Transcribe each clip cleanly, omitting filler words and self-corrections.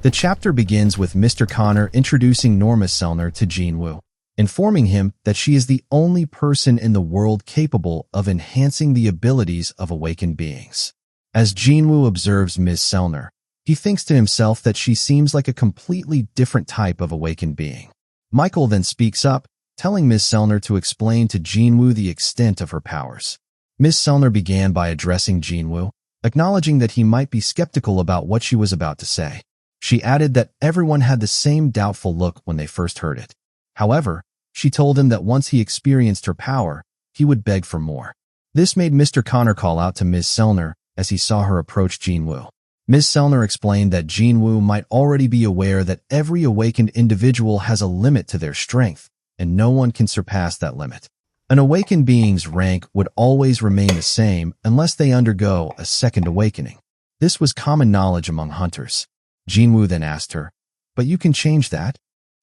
The chapter begins with Mr. Connor introducing Norma Selner to Jinwoo, informing him that she is the only person in the world capable of enhancing the abilities of awakened beings. As Jinwoo observes Ms. Selner, he thinks to himself that she seems like a completely different type of awakened being. Michael then speaks up, telling Ms. Selner to explain to Jinwoo the extent of her powers. Ms. Selner began by addressing Jinwoo, acknowledging that he might be skeptical about what she was about to say. She added that everyone had the same doubtful look when they first heard it. However, she told him that once he experienced her power, he would beg for more. This made Mr. Connor call out to Ms. Selner as he saw her approach Jinwoo. Ms. Selner explained that Jinwoo might already be aware that every awakened individual has a limit to their strength, and no one can surpass that limit. An awakened being's rank would always remain the same unless they undergo a second awakening. This was common knowledge among hunters. Jinwoo then asked her, "But you can change that?"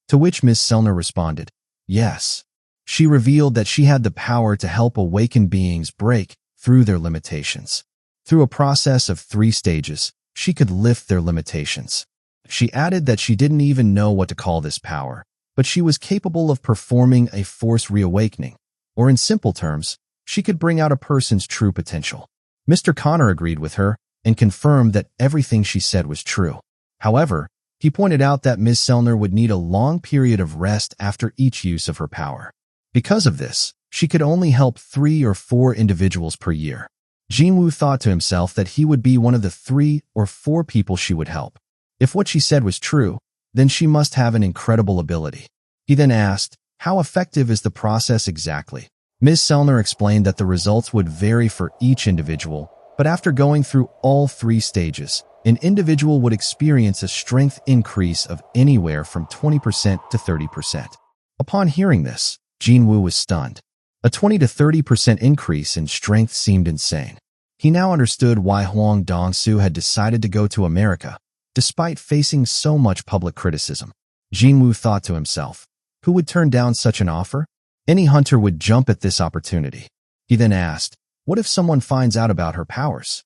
To which Ms. Selner responded, "Yes." She revealed that she had the power to help awakened beings break through their limitations. Through a process of 3 stages, she could lift their limitations. She added that she didn't even know what to call this power, but she was capable of performing a force reawakening, or in simple terms, she could bring out a person's true potential. Mr. Connor agreed with her and confirmed that everything she said was true. However, he pointed out that Ms. Selner would need a long period of rest after each use of her power. Because of this, she could only help 3 or 4 individuals per year. Jinwoo thought to himself that he would be one of the 3 or 4 people she would help. If what she said was true, then she must have an incredible ability. He then asked, "How effective is the process exactly?" Ms. Selner explained that the results would vary for each individual, but after going through all 3 stages, an individual would experience a strength increase of anywhere from 20% to 30%. Upon hearing this, Jinwoo was stunned. A 20 to 30% increase in strength seemed insane. He now understood why Hwang Dong-soo had decided to go to America, despite facing so much public criticism. Jinwoo thought to himself, who would turn down such an offer? Any hunter would jump at this opportunity. He then asked, "What if someone finds out about her powers?"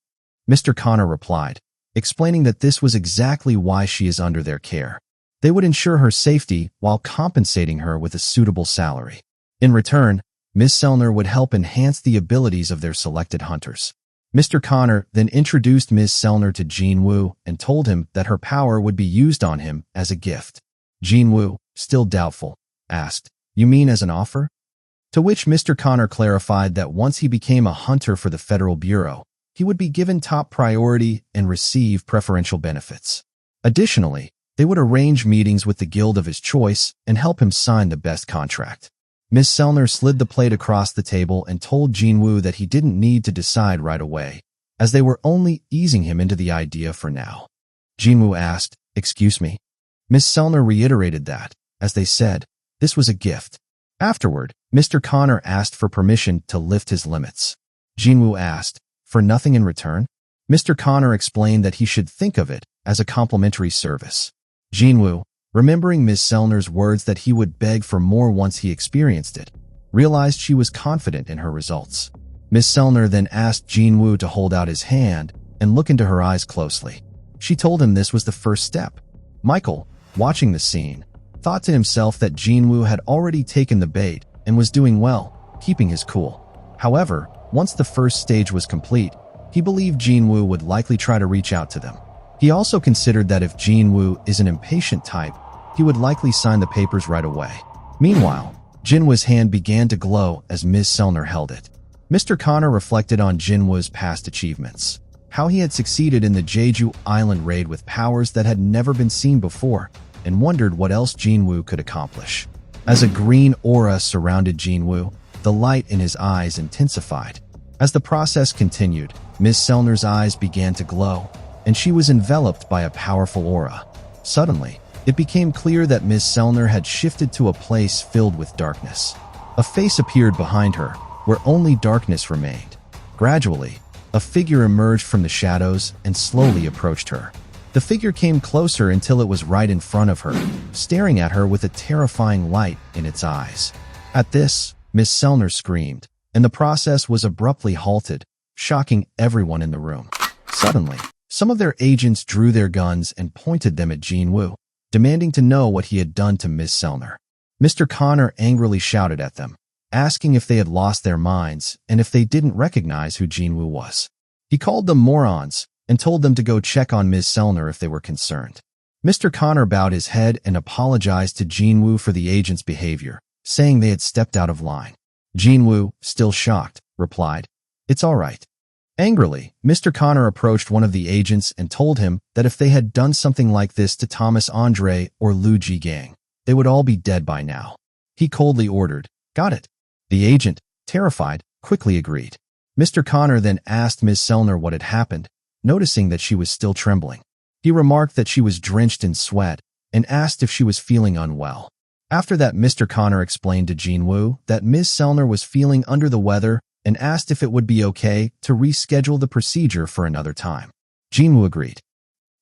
Mr. Connor replied, explaining that this was exactly why she is under their care. They would ensure her safety while compensating her with a suitable salary. In return, Ms. Selner would help enhance the abilities of their selected hunters. Mr. Connor then introduced Ms. Selner to Jinwoo and told him that her power would be used on him as a gift. Jinwoo, still doubtful, asked, "You mean as an offer?" To which Mr. Connor clarified that once he became a hunter for the Federal Bureau, he would be given top priority and receive preferential benefits. Additionally, they would arrange meetings with the guild of his choice and help him sign the best contract. Ms. Selner slid the plate across the table and told Jinwoo that he didn't need to decide right away, as they were only easing him into the idea for now. Jinwoo asked, "Excuse me?" Ms. Selner reiterated that, as they said, this was a gift. Afterward, Mr. Connor asked for permission to lift his limits. Jinwoo asked, "For nothing in return?" Mr. Connor explained that he should think of it as a complimentary service. Jinwoo, remembering Ms. Selner's words that he would beg for more once he experienced it, realized she was confident in her results. Ms. Selner then asked Jinwoo to hold out his hand and look into her eyes closely. She told him this was the first step. Michael, watching the scene, thought to himself that Jinwoo had already taken the bait and was doing well, keeping his cool. However, once the first stage was complete, he believed Jinwoo would likely try to reach out to them. He also considered that if Jinwoo is an impatient type, he would likely sign the papers right away. Meanwhile, Jinwoo's hand began to glow as Ms. Selner held it. Mr. Connor reflected on Jinwoo's past achievements, how he had succeeded in the Jeju Island raid with powers that had never been seen before, and wondered what else Jinwoo could accomplish. As a green aura surrounded Jinwoo, the light in his eyes intensified. As the process continued, Ms. Selner's eyes began to glow, and she was enveloped by a powerful aura. Suddenly, it became clear that Ms. Selner had shifted to a place filled with darkness. A face appeared behind her, where only darkness remained. Gradually, a figure emerged from the shadows and slowly approached her. The figure came closer until it was right in front of her, staring at her with a terrifying light in its eyes. At this, Ms. Selner screamed, and the process was abruptly halted, shocking everyone in the room. Suddenly, Some of their agents drew their guns and pointed them at Jinwoo, demanding to know what he had done to Ms. Selner. Mr. Connor angrily shouted at them, asking if they had lost their minds and if they didn't recognize who Jinwoo was. He called them morons and told them to go check on Ms. Selner if they were concerned. Mr. Connor bowed his head and apologized to Jinwoo for the agent's behavior, saying they had stepped out of line. Jinwoo, still shocked, replied, "It's all right." Angrily, Mr. Connor approached one of the agents and told him that if they had done something like this to Thomas Andre or Lu Jigang, they would all be dead by now. He coldly ordered, "Got it." The agent, terrified, quickly agreed. Mr. Connor then asked Ms. Selner what had happened, noticing that she was still trembling. He remarked that she was drenched in sweat and asked if she was feeling unwell. After that, Mr. Connor explained to Jinwoo that Ms. Selner was feeling under the weather and asked if it would be okay to reschedule the procedure for another time. Jinwoo agreed.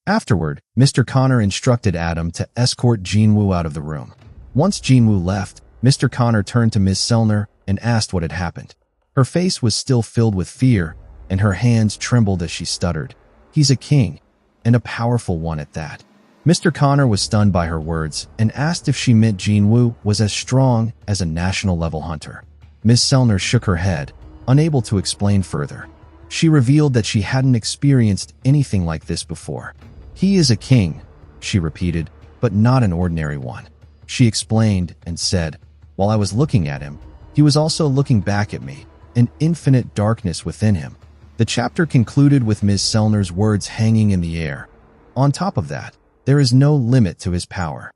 Afterward, Mr. Connor instructed Adam to escort Jinwoo out of the room. Once Jinwoo left, Mr. Connor turned to Ms. Selner and asked what had happened. Her face was still filled with fear, and her hands trembled as she stuttered, "He's a king, and a powerful one at that." Mr. Connor was stunned by her words and asked if she meant Jinwoo was as strong as a national-level hunter. Ms. Selner shook her head, unable to explain further. She revealed that she hadn't experienced anything like this before. "He is a king," she repeated, "but not an ordinary one." She explained and said, "While I was looking at him, he was also looking back at me, an infinite darkness within him." The chapter concluded with Ms. Selner's words hanging in the air. On top of that, there is no limit to his power.